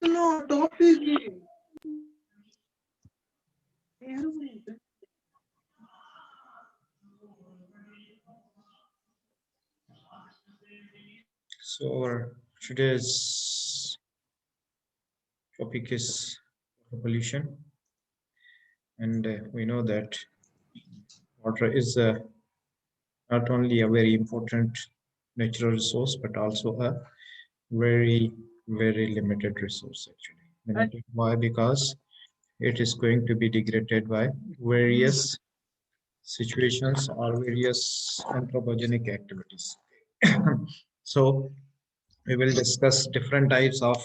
No topic. So our today's topic is pollution, and we know that water is not only a very important natural resource but also a very very limited resource actually. Limited. Why? Because it is going to be degraded by various situations or various anthropogenic activities. So we will discuss different types of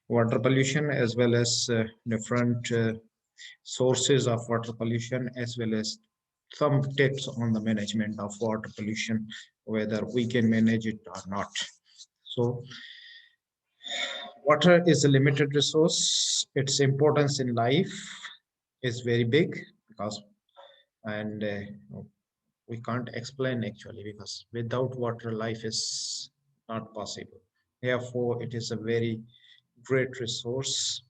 water pollution as well as different sources of water pollution, as well as some tips on the management of water pollution, whether we can manage it or not. So water is a limited resource. Its importance in life is very big because, and we can't explain actually, because without water life is not possible. Therefore it is a very great resource,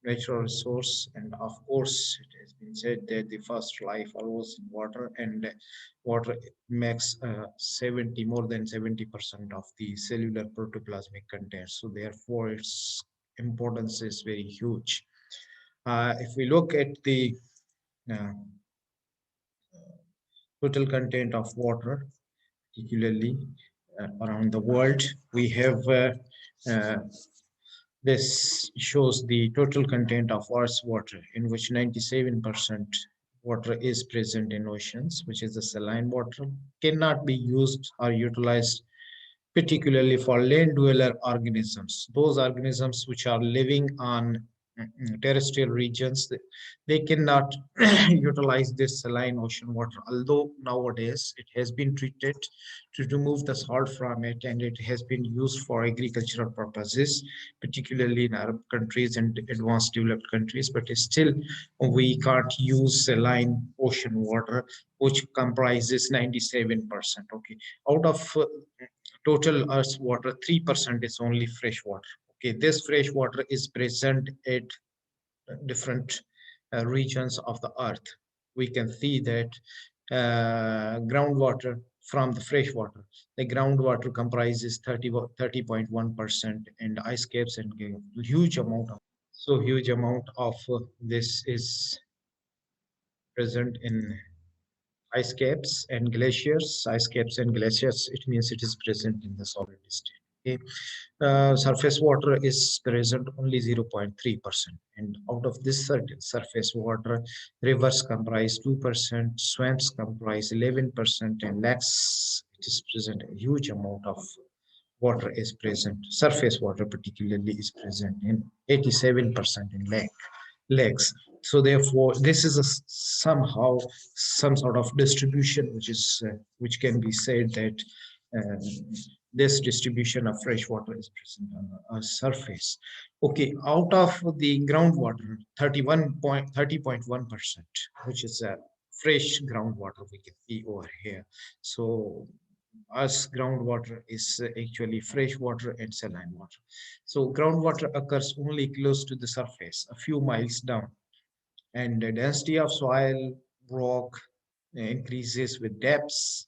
natural resource, and of course it has been said that the first life arose in water, and water makes 70 more than 70% of the cellular protoplasmic content, so therefore its importance is very huge. If we look at the uh, total content of water, particularly around the world, we have uh, this shows the total content of Earth's water, in which 97% water is present in oceans, which is the saline water, cannot be used or utilized particularly for land dweller organisms, those organisms which are living on terrestrial regions. They cannot utilize this saline ocean water, although nowadays it has been treated to remove the salt from it, and it has been used for agricultural purposes, particularly in Arab countries and advanced developed countries. But still we can't use saline ocean water, which comprises 97%. Okay, out of total Earth's water, 3% is only fresh water. Okay, this fresh water is present at different regions of the earth. We can see that groundwater from the fresh water, the groundwater comprises 30.1%, and ice caps and huge amount of, so huge amount of this is present in ice caps and glaciers. Ice caps and glaciers, it means it is present in the solid state. Okay. Surface water is present only 0.3%, and out of this surface water, rivers comprise 2%, swamps comprise 11%, and lakes, it is present a huge amount of water is present. Surface water particularly is present in 87% in lakes. So therefore this is a somehow some sort of distribution which is which can be said that um, this distribution of fresh water is present on the surface. Okay, out of the groundwater, 30.1%, which is fresh groundwater, we can see over here. So as groundwater is actually fresh water and saline water. So groundwater occurs only close to the surface, a few miles down, and the density of soil, rock increases with depths.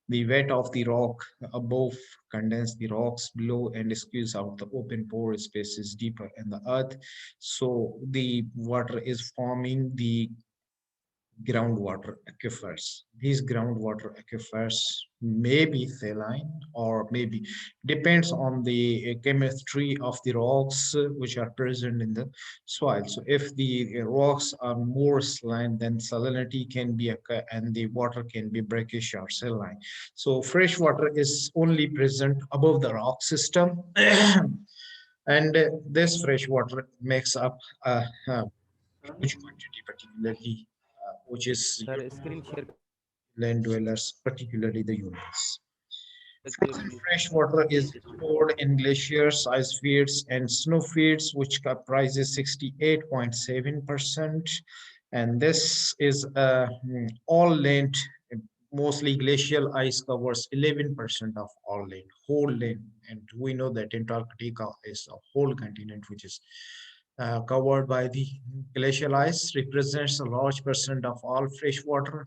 The weight of the rock above condense the rocks below and squeeze out the open pore spaces deeper in the earth. So the water is forming the groundwater aquifers. These groundwater aquifers may be saline or maybe depends on the chemistry of the rocks which are present in the soil. So if the rocks are more saline, then salinity can be and the water can be brackish or saline. So fresh water is only present above the rock system. And this fresh water makes up a huge quantity, particularly which is sir screen share land dwellers, particularly the humans. Frozen fresh water is stored in glaciers, ice fields, and snow fields, which comprises 68.7%. And this is all land, mostly glacial ice covers 11% of all land, whole land. And we know that Antarctica is a whole continent which is covered by the glacial ice, represents a large percent of all fresh water.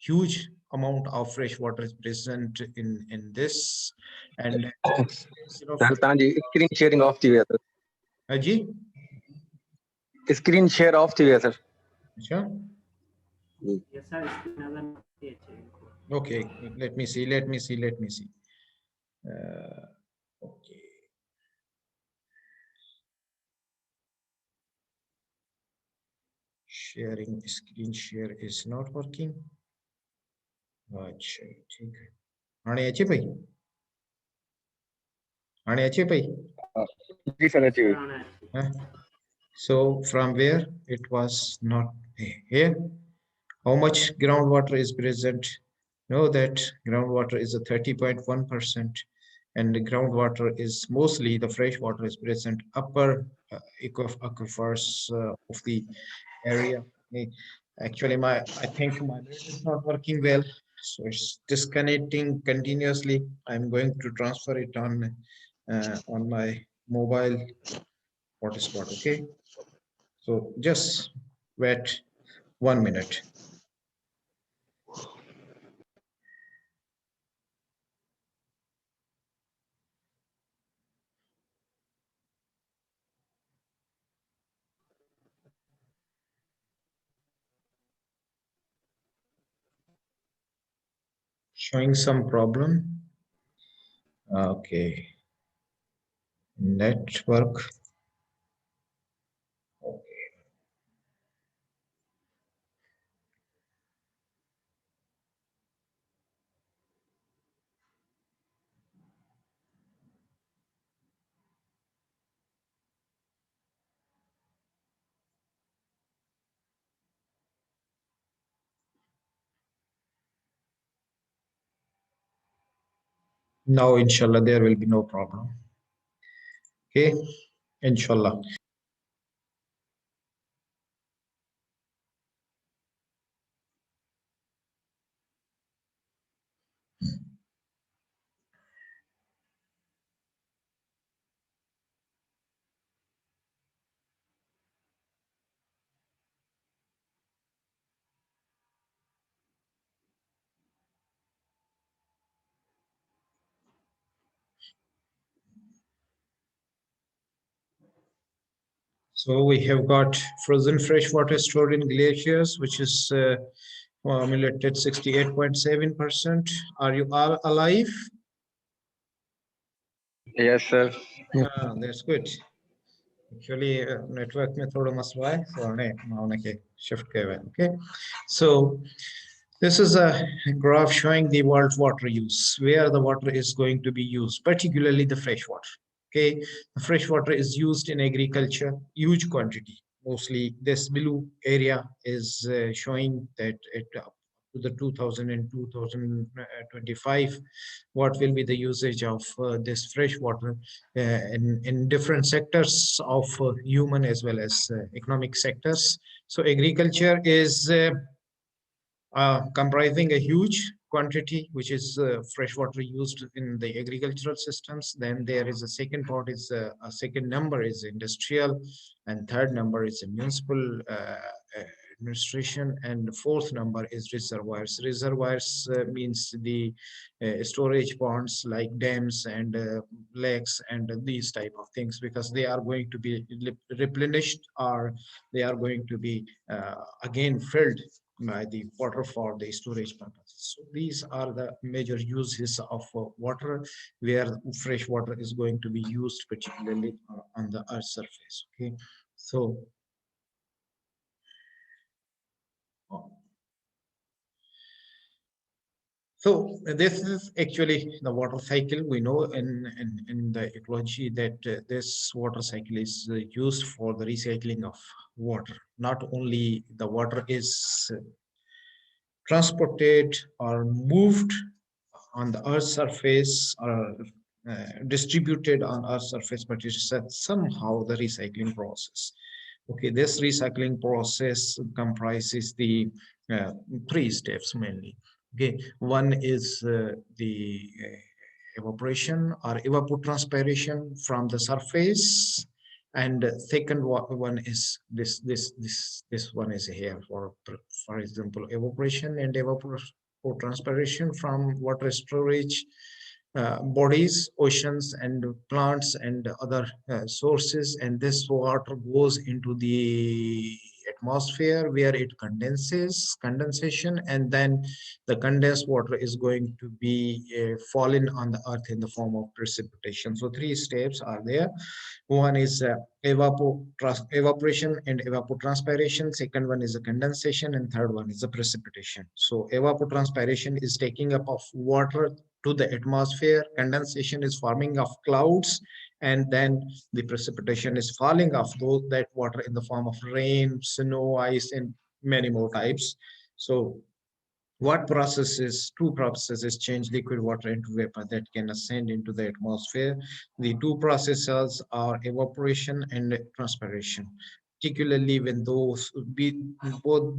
Huge amount of fresh water is present in this, and you know, Rahatan ji, screen sharing off the weather. Haji, Screen share off the weather. sure. Okay, let me see. Okay, sharing screen share is not working. अच्छा ठीक है आने अच्छे भाई आने अच्छे भाई जी सर जी Huh? So from where it was not here. How much groundwater is present? Know that groundwater is a 30.1%, and the groundwater is mostly the fresh water is present upper aquifers of the area. Okay. Actually, I think my net is not working well, so it's disconnecting continuously. I'm going to transfer it on my mobile hotspot. Okay, so just wait 1 minute. Showing some problem. Okay, network. Now, inshallah, there will be no problem. Okay, inshallah. So we have got frozen fresh water stored in glaciers, which is formulated 68.7%. Are you all alive? yes sir. That's good. Actually, network में थोड़ा मसला है, so मैं उन्हें shift किया हुआ है. Okay, so this is a graph showing the world water use, where the water is going to be used, particularly the fresh water. Okay, the fresh water is used in agriculture, huge quantity. Mostly this blue area is showing that it up to the 2000 and 2025, what will be the usage of this fresh water in different sectors of human as well as economic sectors. So agriculture is comprising a huge quantity, which is fresh water used in the agricultural systems. Then there is a second part is a second number is industrial, and third number is a municipal administration, and the fourth number is reservoirs. Reservoirs means the storage ponds like dams and lakes and these type of things, because they are going to be replenished, or they are going to be again filled by the water for the storage purposes. So these are the major uses of water, where fresh water is going to be used, particularly on the earth surface. Okay, so uh, so this is actually the water cycle. We know in the ecology that this water cycle is used for the recycling of water. Not only the water is transported or moved on the Earth's surface are distributed on Earth's surface, but it's somehow the recycling process. Okay, this recycling process comprises the uh, three steps mainly. Okay, one is the evaporation or evapotranspiration from the surface, and second one is this one is here for example evaporation and evapotranspiration from water storage bodies, oceans, and plants and other sources. And this water goes into the atmosphere where it condensation, and then the condensed water is going to be fallen on the earth in the form of precipitation. So three steps are there. One is evaporation and evapotranspiration. Second one is a condensation, and third one is a precipitation. So evapotranspiration is taking up of water to the atmosphere. Condensation is forming of clouds, and then the precipitation is falling of that water in the form of rain, snow, ice, and many more types. So what processes, two processes change liquid water into vapor that can ascend into the atmosphere. The two processes are evaporation and transpiration. Particularly when those be both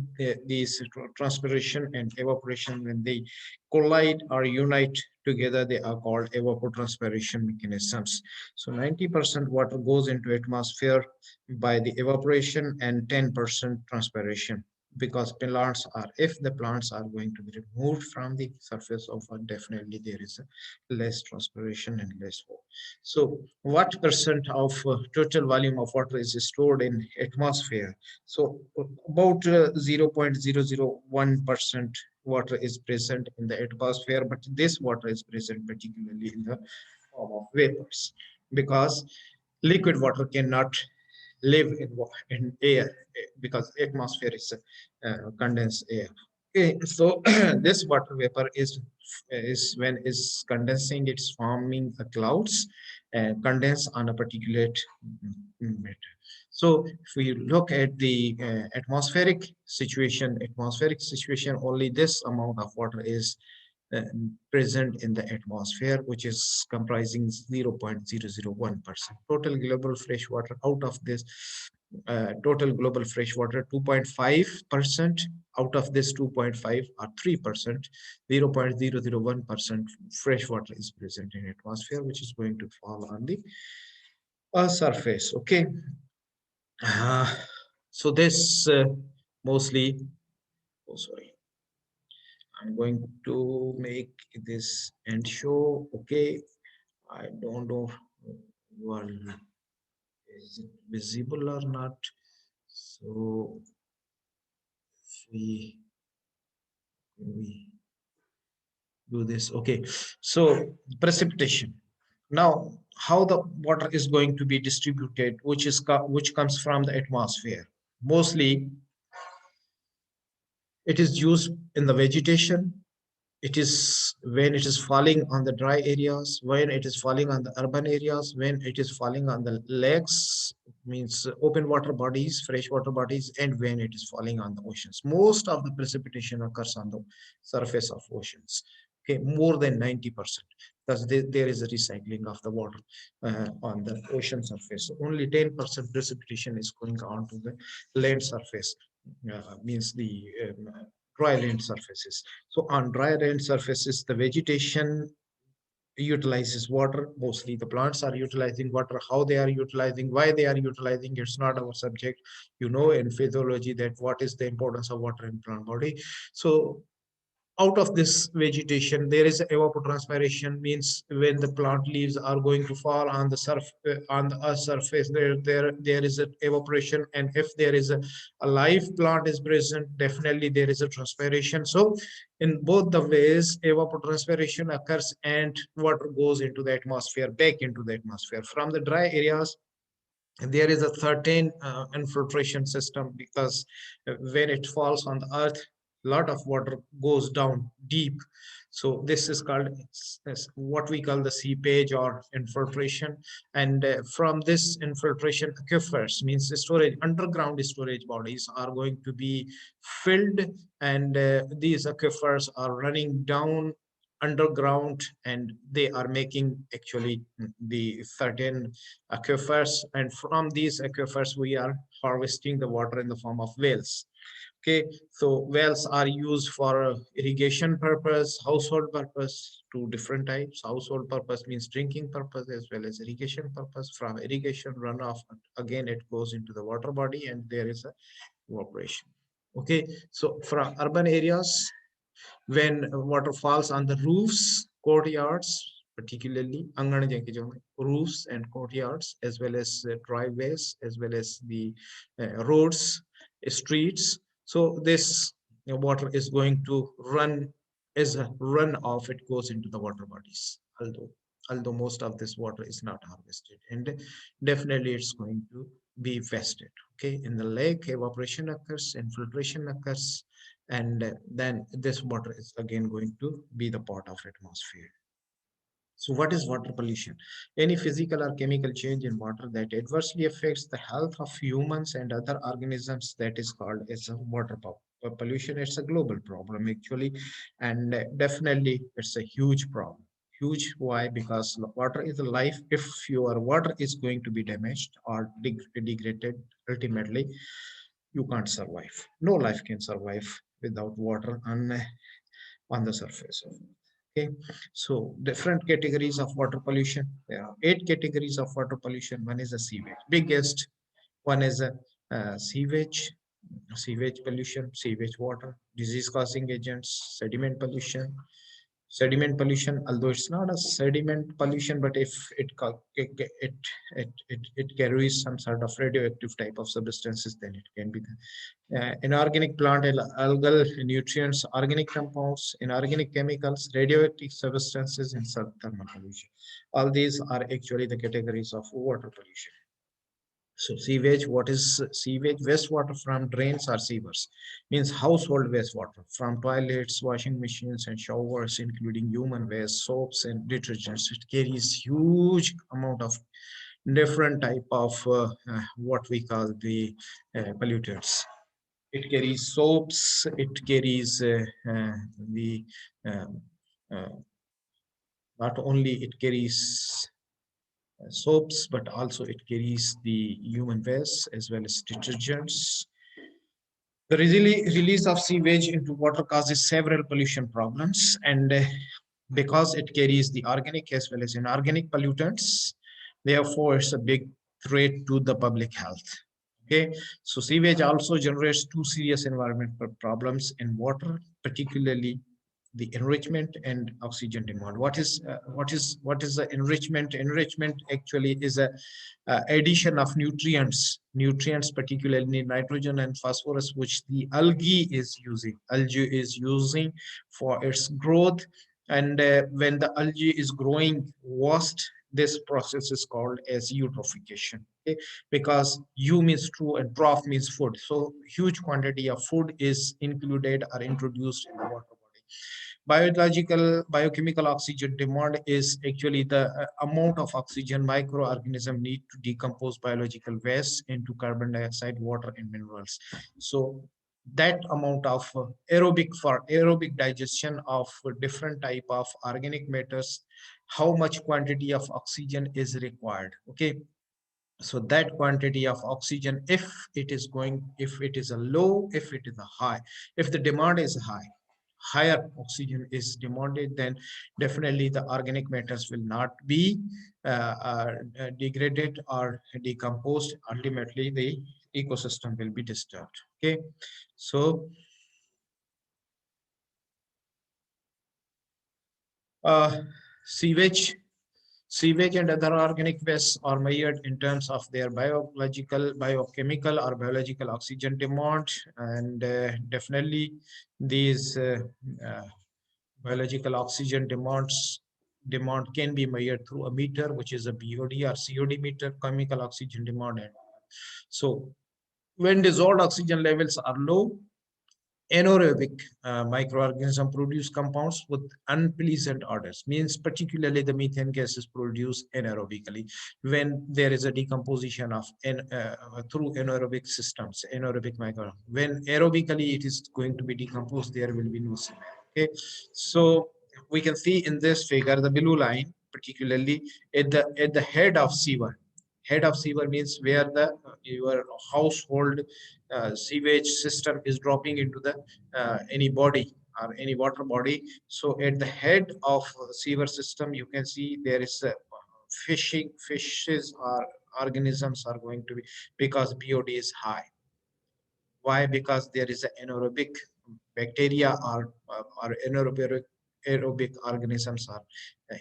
these transpiration and evaporation, when they collide or unite together, they are called evapotranspiration mechanisms. So 90% water goes into atmosphere by the evaporation and 10% transpiration, because plants are, if the plants are going to be removed from the surface of earth, definitely there is a less transpiration and less water. So what percent of total volume of water is stored in atmosphere? So about 0.001% water is present in the atmosphere, but this water is present particularly in the form of vapors, because liquid water cannot live in air, because atmosphere is condensed air. Okay, so this water vapor is when is condensing, it's forming a clouds and condense on a particulate matter. So if we look at the atmospheric situation, only this amount of water is uh, present in the atmosphere, which is comprising 0.001%. Total global fresh water, out of this total global fresh water, 2.5%. Out of this 2.5 or 3%, 0.001% fresh water is present in atmosphere, which is going to fall on the surface. Okay. Uh, so this mostly, oh sorry, I'm going to make this end show. Okay, I don't know, well, is it visible or not? So we we do this. Okay, so precipitation. Now, how the water is going to be distributed, which comes from the atmosphere. Mostly, it is used in the vegetation. It is when it is falling on the dry areas, when it is falling on the urban areas, when it is falling on the lakes, means open water bodies, fresh water bodies, and when it is falling on the oceans. Most of the precipitation occurs on the surface of oceans. Okay, more than 90%, because there is a recycling of the water on the ocean surface. Only 10% precipitation is going on to the land surface, means the dry land surfaces. So on dry land surfaces, the vegetation utilizes water. Mostly the plants are utilizing water. How they are utilizing, why they are utilizing, it's not our subject. You know in physiology that what is the importance of water in plant body. So out of this vegetation, there is evapotranspiration, means when the plant leaves are going to fall on the on the earth surface, there is an evaporation, and if there is a live plant is present, definitely there is a transpiration. So in both the ways, evapotranspiration occurs and water goes into the atmosphere, back into the atmosphere. From the dry areas, there is a certain infiltration system, because when it falls on the earth, a lot of water goes down deep. So this is called what we call the seepage or infiltration. And from this infiltration, aquifers, means storage, underground storage bodies are going to be filled, and these aquifers are running down underground, and they are making actually the certain aquifers, and from these aquifers we are harvesting the water in the form of wells. Okay, so wells are used for irrigation purpose, household purpose, two different types. Household purpose means drinking purpose as well as irrigation purpose. From irrigation runoff, again it goes into the water body and there is a evaporation. Okay, so from urban areas, when water falls on the roofs, courtyards, particularly roofs and courtyards, as well as driveways, as well as the roads, streets. So this water is going to run as a runoff. It goes into the water bodies. Although most of this water is not harvested, and definitely it's going to be wasted. Okay, in the lake, evaporation occurs, infiltration occurs, and then this water is again going to be the part of atmosphere. So what is water pollution? Any physical or chemical change in water that adversely affects the health of humans and other organisms, that is called as a pollution. It's a global problem actually, and definitely it's a huge problem. Huge. Why? Because water is a life. If your water is going to be damaged or degraded, ultimately you can't survive. No life can survive without water on the surface of it. Okay, so different categories of water pollution. There are 8 categories of water pollution. One is a sewage, biggest one is a sewage pollution, sewage water, disease causing agents, sediment pollution. Sediment pollution, although it's not a sediment pollution, but if it carries some sort of radioactive type of substances, then it can be inorganic plant and algal nutrients, organic compounds, inorganic chemicals, radioactive substances, and thermal pollution. All these are actually the categories of water pollution. So sewage, what is sewage? Wastewater from drains or sewers. Means household wastewater from toilets, washing machines, and showers, including human waste, soaps, and detergents. It carries huge amount of different type of what we call the pollutants. It carries soaps, it carries the um, uh, not only it carries soaps, but also it carries the human waste as well as detergents. The release of sewage into water causes several pollution problems, and because it carries the organic as well as inorganic pollutants, therefore it's a big threat to the public health. Okay, so sewage also generates two serious environmental problems in water, particularly the enrichment and oxygen demand. What is the enrichment? Enrichment actually is a addition of nutrients, particularly nitrogen and phosphorus, which the algae is using for its growth. And when the algae is growing vast, this process is called as eutrophication. Okay, because u means true and troph means food, so huge quantity of food is included or introduced in the water body. Biological biochemical oxygen demand is actually the amount of oxygen microorganism need to decompose biological waste into carbon dioxide, water, and minerals. So that amount of aerobic digestion of different type of organic matters, how much quantity of oxygen is required. Okay, so that quantity of oxygen, if it is a low, if it is a high, if the demand is high, higher oxygen is demanded, then definitely the organic matters will not be degraded or decomposed. Ultimately the ecosystem will be disturbed. Okay, so uh, sewage Sewage and other organic wastes are measured in terms of their biological, biochemical, or biological oxygen demand, and definitely these uh, biological oxygen demand can be measured through a meter, which is a BOD or COD meter, chemical oxygen demand. And so, when dissolved oxygen levels are low, anaerobic microorganisms produce compounds with unpleasant odors. Means particularly the methane gas is produced anaerobically when there is a decomposition of through anaerobic systems, anaerobic micro. When aerobically it is going to be decomposed, there will be no smell. Okay, so we can see in this figure the blue line, particularly at the head of sewer. Head of sewer means where the your household sewage system is dropping into the any body or any water body. So at the head of sewer system, you can see there is a fishes or organisms are going to be, because BOD is high. Why? Because there is an anaerobic bacteria or aerobic organisms are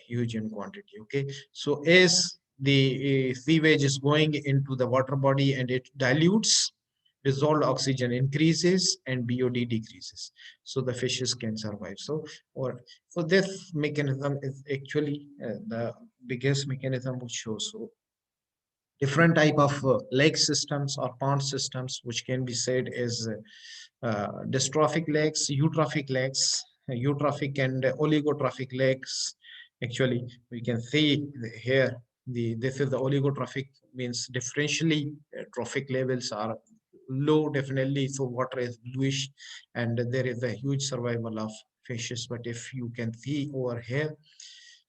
huge in quantity. Okay, so as the sewage is going into the water body and it dilutes, dissolved oxygen increases and BOD decreases. So the fishes can survive. So this mechanism is actually the biggest mechanism which shows. So different type of lake systems or pond systems, which can be said as dystrophic lakes, eutrophic lakes, eutrophic and oligotrophic lakes. Actually, we can see here this is the oligotrophic, means differentially trophic levels are low, definitely. So water is bluish, and there is a huge survival of fishes. But if you can see over here,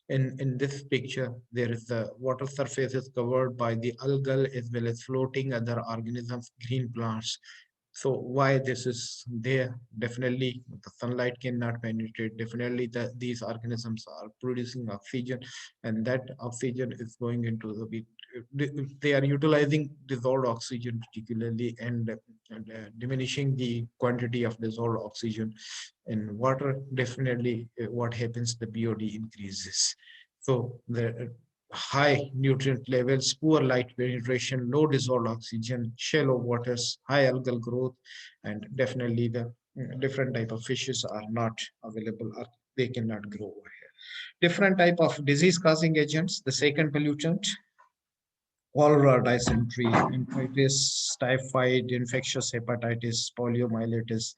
in this picture, there is the water surface is covered by the algal as well as floating other organisms, green plants. So why this is there? Definitely the sunlight cannot penetrate. Definitely these organisms are producing oxygen, and that oxygen is going into they are utilizing dissolved oxygen particularly, and diminishing the quantity of dissolved oxygen in water. Definitely what happens, the BOD increases. So the high nutrient levels, poor light penetration, low dissolved oxygen, shallow waters, high algal growth, and definitely the different type of fishes are not available, or they cannot grow over here. Different type of disease causing agents. The second pollutant, cholera, dysentery, meningitis, typhoid, infectious hepatitis, poliomyelitis,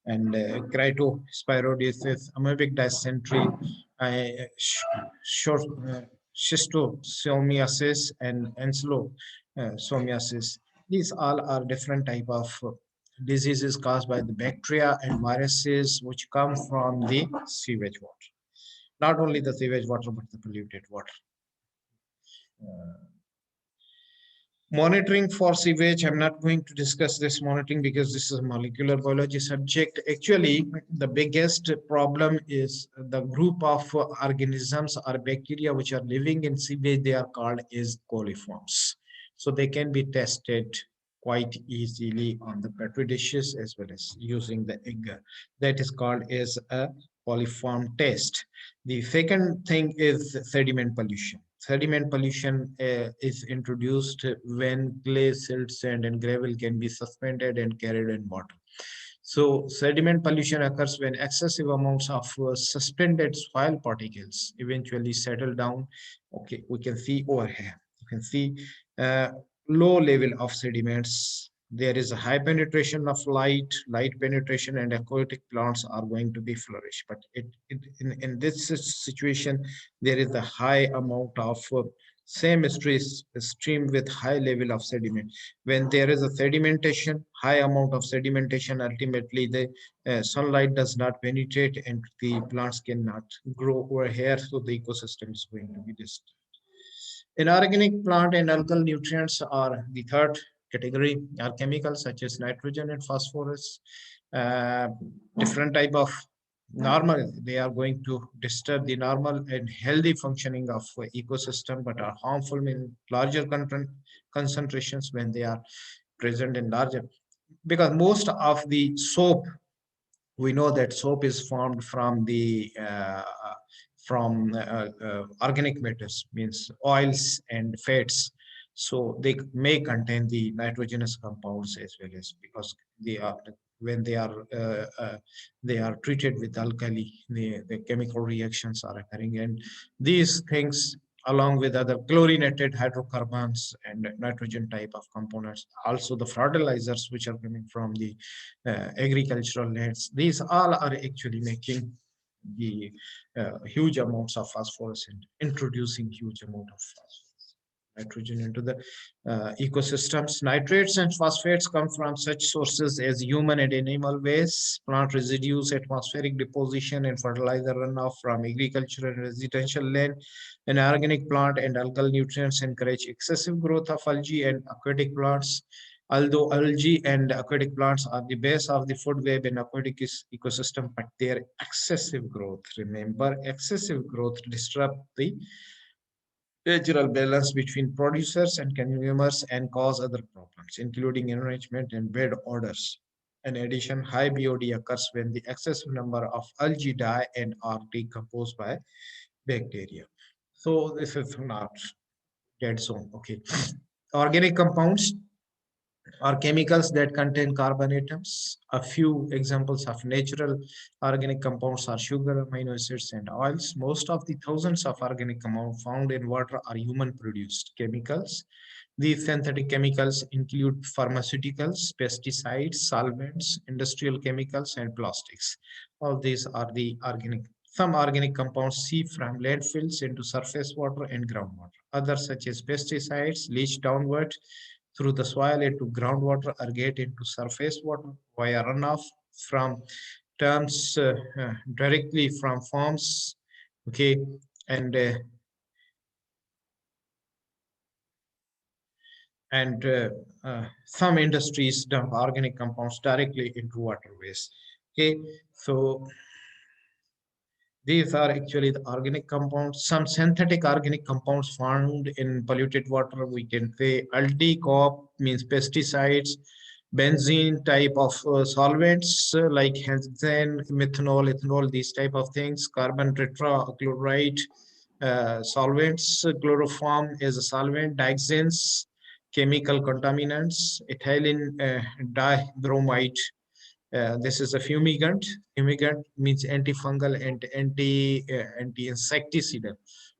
and cryospirodysis, amoebic dysentery, uh, sh- short, uh, schistosomiasis, and ankylosomiasis. These all are different type of diseases caused by the bacteria and viruses which come from the sewage water. Not only the sewage water, but the polluted water. Monitoring for sewage, I'm not going to discuss this monitoring because this is a molecular biology subject. Actually, the biggest problem is the group of organisms or bacteria which are living in sewage. They are called as coliforms. So they can be tested quite easily on the petri dishes as well as using the agar. That is called as a coliform test. The second thing is sediment pollution. Sediment pollution is introduced when clay, silt, sand, and gravel can be suspended and carried in water. So sediment pollution occurs when excessive amounts of suspended soil particles eventually settle down. Okay, we can see over here. You can see uh, low level of sediments. There is a high penetration of light penetration, and aquatic plants are going to be flourish. But in this situation, there is a high amount of same stress stream with high level of sediment. When there is a sedimentation, high amount of sedimentation, ultimately the sunlight does not penetrate and the plants cannot grow over here, so the ecosystem is going to be disturbed. Inorganic plant and algal nutrients are the third category, are chemicals such as nitrogen and phosphorus. Uh, Different type of normal, they are going to disturb the normal and healthy functioning of ecosystem, but are harmful in larger concentrations when they are present in larger. Because most of the soap, we know that soap is formed from organic matters, means oils and fats. So they may contain the nitrogenous compounds as well, as because they are, when they are treated with alkali, the chemical reactions are occurring, and these things along with other chlorinated hydrocarbons and nitrogen type of components, also the fertilizers which are coming from the agricultural nets. These all are actually making the huge amounts of phosphorus and introducing huge amount of phosphorus. nitrogen into the ecosystems. Nitrates and phosphates come from such sources as human and animal waste, plant residues, atmospheric deposition, and fertilizer runoff from agriculture and residential land. An organic plant and algal nutrients encourage excessive growth of algae and aquatic plants. Although algae and aquatic plants are the base of the food web and aquatic ecosystem, but their excessive growth, remember, excessive growth disrupt the natural balance between producers and consumers and cause other problems, including enrichment and bed odors. In addition, high BOD occurs when the excessive number of algae die and are decomposed by bacteria. So this is not dead zone. Okay. Organic compounds are chemicals that contain carbon atoms. A few examples of natural organic compounds are sugar, amino acids, and oils. Most of the thousands of organic compounds found in water are human produced chemicals. These synthetic chemicals include pharmaceuticals, pesticides, solvents, industrial chemicals, and plastics. All these are the organic. Some organic compounds seep from landfills into surface water and groundwater. Others, such as pesticides, leach downward through the soil into groundwater or get into surface water via runoff from terms directly from farms. Okay, and uh, and some industries dump organic compounds directly into waterways. Okay, so these are actually the organic compounds. Some synthetic organic compounds found in polluted water. We can say aldicop means pesticides, benzene type of solvents like hexane, methanol, ethanol, these type of things, carbon tetrachloride solvents, chloroform is a solvent, dioxins, chemical contaminants, ethylene dibromide, this is a fumigant. Fumigant means antifungal and anti-insecticidal,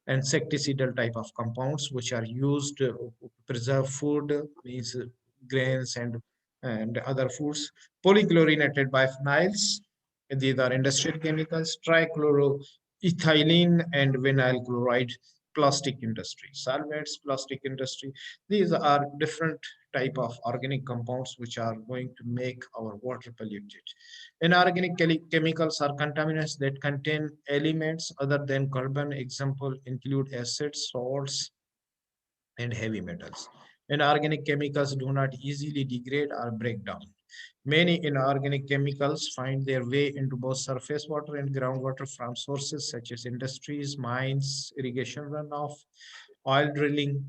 insecticidal type of compounds which are used to preserve food, means grains and other foods. Polychlorinated biphenyls. These are industrial chemicals. Trichloroethylene and vinyl chloride. Plastic industry, solvents, plastic industry. These are different type of organic compounds which are going to make our water polluted. Inorganic chemicals are contaminants that contain elements other than carbon. Example include acids, salts, and heavy metals. Inorganic chemicals do not easily degrade or break down. Many inorganic chemicals find their way into both surface water and groundwater from sources such as industries, mines, irrigation runoff, oil drilling,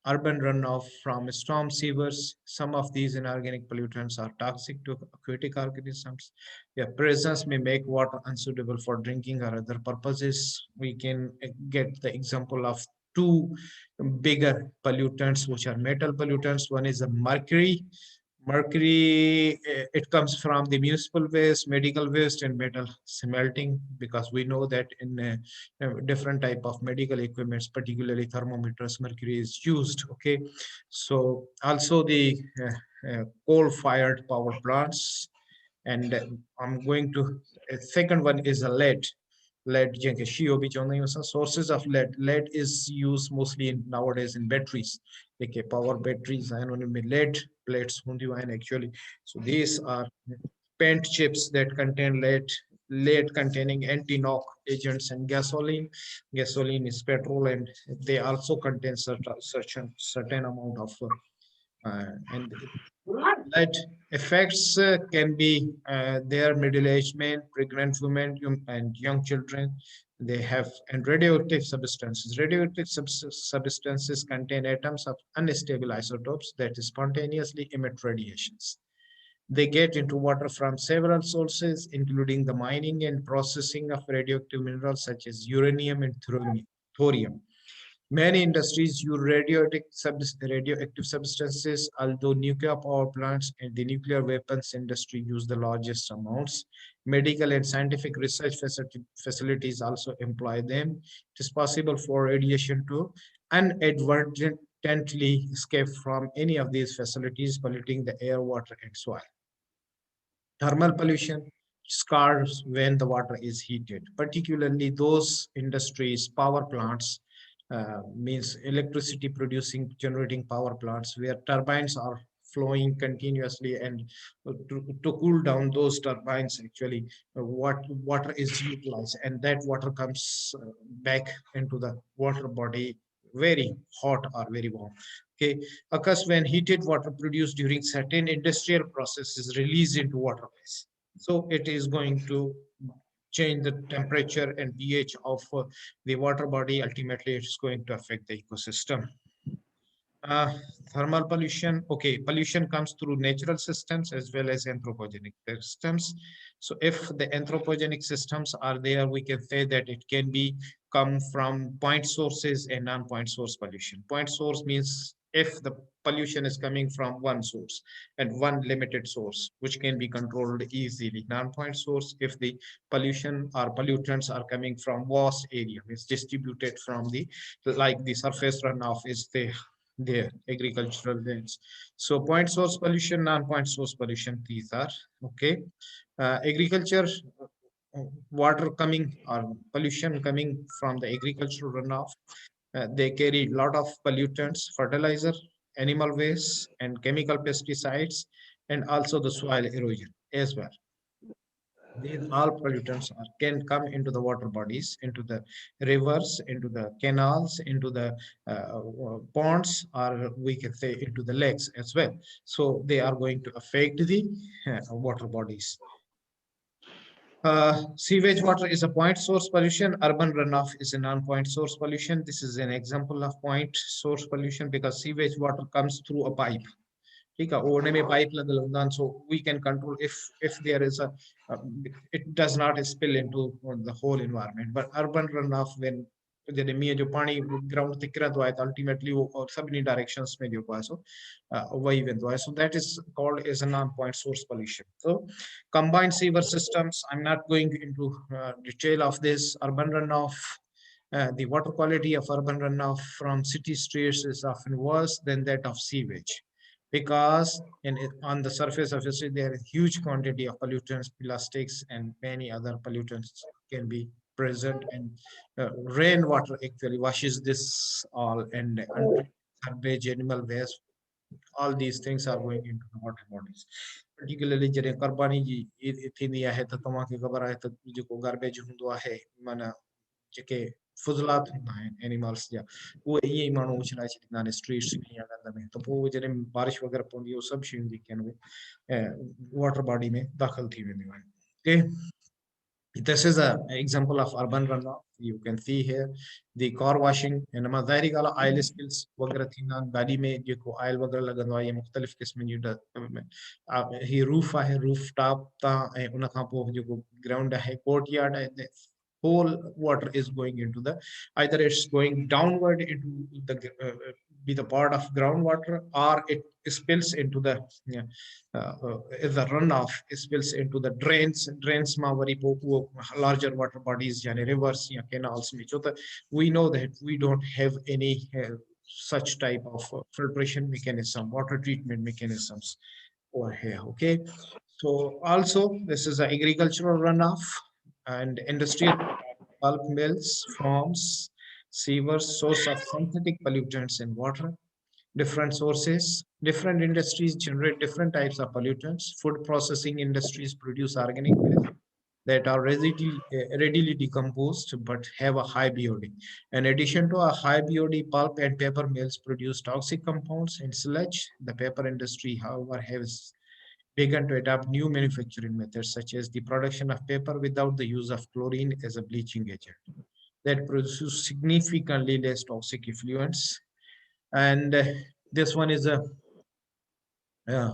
urban runoff from storm sewers. Some of these inorganic pollutants are toxic to aquatic organisms. Their presence may make water unsuitable for drinking or other purposes. We can get the example of two bigger pollutants, which are metal pollutants. One is the mercury. Mercury, it comes from the municipal waste, medical waste, and metal smelting, because we know that in different type of medical equipments, particularly thermometers, mercury is used. Okay, so also the coal-fired power plants, and I'm going to second one is a lead. Lead જેમ શીઓ બી ચાਹੁੰਦੇ हैं sources of lead is used mostly in nowadays in batteries, like power batteries and only lead plates ਹੁੰਦੀ હોય actually. So these are paint chips that contain lead containing anti-knock agents, and gasoline is petrol, and they also contain certain amount of and lead effects can be their middle-aged men, pregnant women, and young children. They have and radioactive substances. Radioactive substances contain atoms of unstable isotopes that spontaneously emit radiations. They get into water from several sources, including the mining and processing of radioactive minerals such as uranium and thorium. Many industries use radioactive substances, although nuclear power plants and the nuclear weapons industry use the largest amounts. Medical and scientific research facilities also employ them. It is possible for radiation to inadvertently escape from any of these facilities, polluting the air, water, and soil. Thermal pollution scars when the water is heated, particularly those industries, power plants, means electricity producing generating power plants where turbines are flowing continuously, and to cool down those turbines actually what water is utilized, and that water comes back into the water body very hot or very warm. Okay, occurs when heated water produced during certain industrial processes released into waterways. So it is going to change the temperature and pH of the water body. Ultimately, it's going to affect the ecosystem. Uh, Thermal pollution. Okay, pollution comes through natural systems as well as anthropogenic systems. So if the anthropogenic systems are there, we can say that it can be come from point sources and non-point source pollution. Point source means if the pollution is coming from one source and one limited source, which can be controlled easily. Non-point source, if the pollution or pollutants are coming from vast area, it's distributed from the, like the surface runoff is the agricultural lands. So point source pollution, non-point source pollution, these are okay. Agriculture, water coming or pollution coming from the agricultural runoff. They carry a lot of pollutants, fertilizer, animal waste, and chemical pesticides, and also the soil erosion as well. These all pollutants can come into the water bodies, into the rivers, into the canals, into the ponds, or we can say into the lakes as well. So they are going to affect the water bodies. Sewage water is a point source pollution. Urban runoff is a non-point source pollution. This is an example of point source pollution because sewage water comes through a pipe. ठीक है ओढ़ने में pipe लगल होता, so we can control if there is a it does not spill into the whole environment. But urban runoff, when जॾहिं मींहं जो पाणी ground ते किरंदो आहे त अल्टीमेटली उहो सभिनी डायरेक्शंस में जेको आहे सो वही वेंदो आहे. So that is called as a non-point source pollution. So combined sewer systems, I'm not going into detail of this. Urban runoff, the water quality of urban runoff from city streets is often worse than that of sewage because on the surface of the city there is huge quantity of pollutants, plastics, and many other pollutants can be present. And rainwater actually washes this all, and garbage, animal waste, all these things are going into the water bodies. Particularly जॾहिं क़ुर्बानी जी ईद थींदी आहे त तव्हांखे ख़बर आहे त जेको garbage हूंदो आहे माना जेके फुज़लात हूंदा आहिनि एनिमल्स जा उहे ईअं ई माण्हू उछलाए छॾींदा आहिनि स्ट्रीट्स में या गंद में, त पोइ जॾहिं बारिश वग़ैरह पवंदी उहे सभु शयूं जेके आहिनि उहे वाटर बॉडी में दाख़िल थी वेंदियूं आहिनि. Okay. This is an example of urban runoff. You can see here the car washing and मां ज़ाहिरी ॻाल्हि आहे ऑयल स्पिल्स वग़ैरह थींदा आहिनि गाॾी में जेको ऑयल वग़ैरह लॻंदो आहे या मुख़्तलिफ़ क़िस्म जी ही रूफ आहे रूफ टॉप तां ऐं उन खां पोइ जेको ग्राउंड आहे कोर्ट यार्ड आहे, whole water is going into the, either it's going downward into the be the part of groundwater, or it spills into the yeah, the runoff spills into the drains ma vari larger water bodies yani rivers ya canals mein we know that we don't have any such type of filtration mechanism, water treatment mechanisms over here. Okay, so also this is the agricultural runoff and industrial pulp mills, farms, sewers, source of synthetic pollutants in water. Different sources, different industries generate different types of pollutants. Food processing industries produce organic waste that are readily decomposed but have a high BOD. In addition to a high BOD, pulp and paper mills produce toxic compounds in sludge. The paper industry, however, has begun to adopt new manufacturing methods such as the production of paper without the use of chlorine as a bleaching agent that produces significantly less toxic effluents. And this one is a yeah,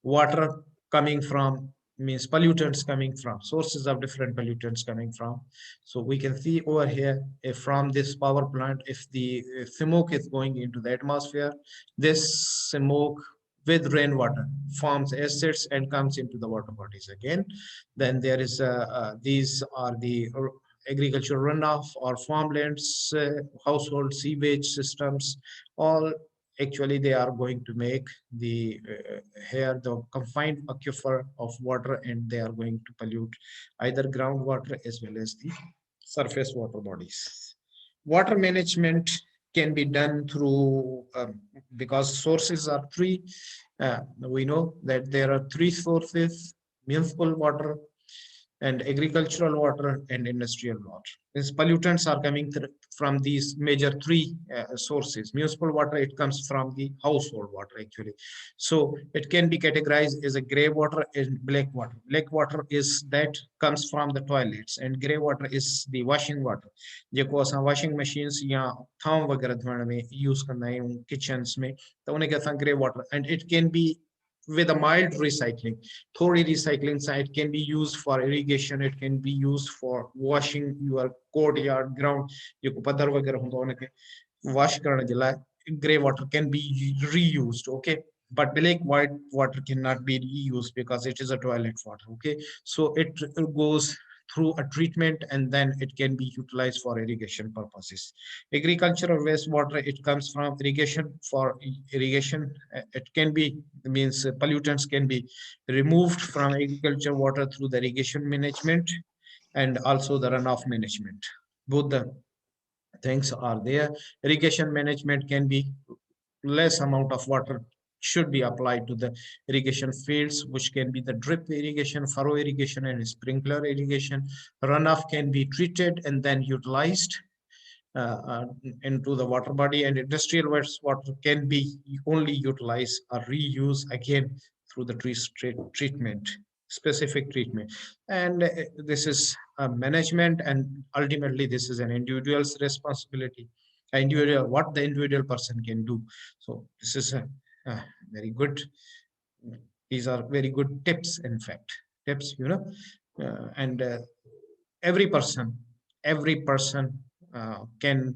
water coming from means pollutants coming from sources of different pollutants coming from. So we can see over here if from this power plant, if the smoke is going into the atmosphere, this smoke with rainwater forms acids and comes into the water bodies again. Then there is these are the agricultural runoff or farmlands, household sewage systems, all actually they are going to make the here the confined aquifer of water, and they are going to pollute either groundwater as well as the surface water bodies. Water management, can be done through because sources are three. We know that there are three sources: municipal water, and agricultural water, and industrial water. These pollutants are coming from these major three sources. Municipal water, it comes from the household water actually. So it can be categorized as a gray water and black water. Black water is that comes from the toilets, and gray water is the washing water, जेको असां washing machines या थांव वगैरह धोइण में use कंदा आहियूं kitchens में, त उनखे असां gray water, and it can be with a mild recycling. Thori recycling site can be used for irrigation, it can be used for washing your courtyard ground, जेको पधर वगैरह हूंदो आहे उनखे wash करण जे लाइ gray water can be reused. Okay, but black white water cannot be reused because it is a toilet water. Okay, so it goes through a treatment and then it can be utilized for irrigation purposes. Agricultural wastewater, it comes from irrigation. For irrigation, it can be means pollutants can be removed from agriculture water through the irrigation management and also the runoff management. Both the things are there. Irrigation management can be less amount of water should be applied to the irrigation fields, which can be the drip irrigation, furrow irrigation, and sprinkler irrigation. Runoff can be treated and then utilized into the water body, and industrial wastewater can be only utilized or reused again through the treatment, specific treatment. And this is management, and ultimately this is an individual's responsibility. Individual, what the individual person can do. So this is a very good. These are very good tips, in fact, tips, and every person can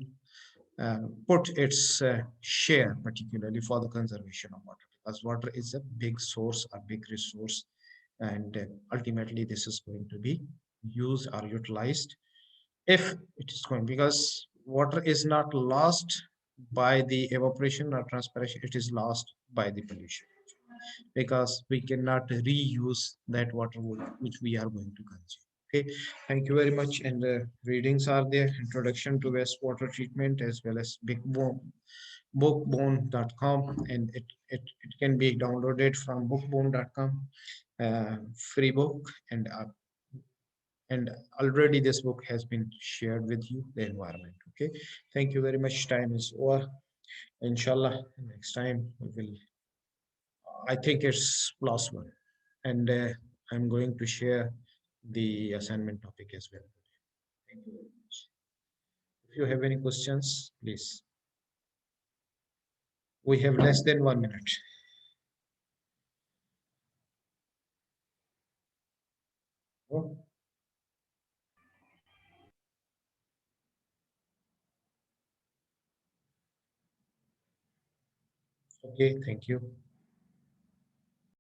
put its share, particularly for the conservation of water, because water is a big source, a big resource, and ultimately this is going to be used or utilized if it is going, because water is not lost by the evaporation or transpiration, it is lost by the pollution, because we cannot reuse that water which we are going to consume. Okay, thank you very much. And readings are there: Introduction to Wastewater Treatment, as well as bookbone.com, and it can be downloaded from bookbone.com, free book. And already this book has been shared with you, the environment. Okay, thank you very much. Time is over. Inshallah, next time we will, I think it's plus one. And I'm going to share the assignment topic as well. Thank you very much. If you have any questions, please. We have less than 1 minute. Oh, okay, thank you.